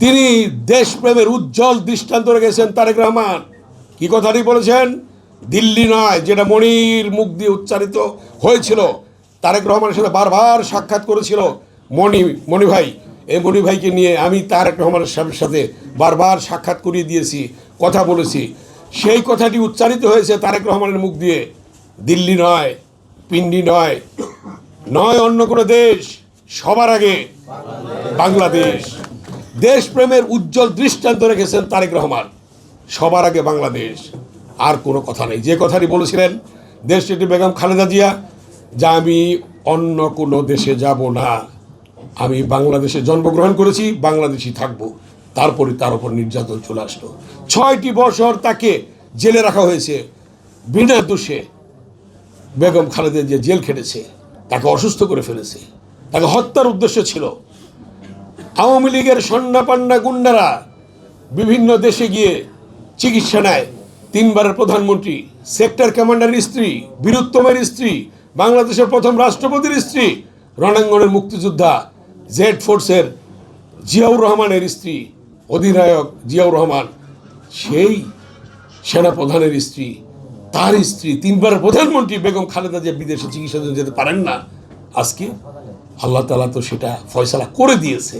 তিনি দেশপ্রেমের উজ্জ্বল দৃষ্টান্ত রেখেছেন। তারেক রহমান কি কথাটি বলেছেন? দিল্লি নয়, যেটা মনির মুখ দিয়ে উচ্চারিত হয়েছিল। তারেক রহমানের সাথে বারবার সাক্ষাৎ করেছিল মণি ভাই। এই মণি ভাইকে নিয়ে আমি তারেক রহমানের সাথে বারবার সাক্ষাৎ করিয়ে দিয়েছি, কথা বলেছি। সেই কথাটি উচ্চারিত হয়েছে তারেক রহমানের মুখ দিয়ে। দিল্লি নয়, পিন্ডি নয়, নয় অন্য কোনো দেশ, সবার আগে বাংলাদেশ। দেশপ্রেমের উজ্জ্বল দৃষ্টান্ত রেখেছেন তারেক রহমান, সবার আগে বাংলাদেশ। আর কোনো কথা নেই। যে কথাটি বলেছিলেন দেশটি বেগম খালেদা জিয়া, যা আমি অন্য কোনো দেশে যাব না, আমি বাংলাদেশে জন্মগ্রহণ করেছি, বাংলাদেশি থাকব। তারপরে তার উপর নির্যাতন চলে আসলো। 6টি বছর তাকে জেলে রাখা হয়েছে বিনা দোষে। বেগম খালেদা জিয়া জেল খেটেছে, তাকে অসুস্থ করে ফেলেছে, তাকে হত্যার উদ্দেশ্য ছিল। আওয়ামী লীগের সন্নাপান্না গুন্ডারা বিভিন্ন দেশে গিয়ে চিকিৎসা নেয়। 3বারের প্রধানমন্ত্রী, সেক্টর কমান্ডারের স্ত্রী, বীরুত্তমের স্ত্রী, বাংলাদেশের প্রথম রাষ্ট্রপতির স্ত্রী, রণাঙ্গনের মুক্তিযোদ্ধা, জেড ফোর্সের জিয়াউর রহমানের স্ত্রী, অধিনায়ক জিয়াউর রহমান, সেই সেনাপ্রধানের স্ত্রী, তার স্ত্রী, 3বারের প্রধানমন্ত্রী বেগম খালেদা জিয়া বিদেশে চিকিৎসার জন্য যেতে পারেন না। আজকে আল্লাহ তাআলা তো সেটা ফয়সালা করে দিয়েছে।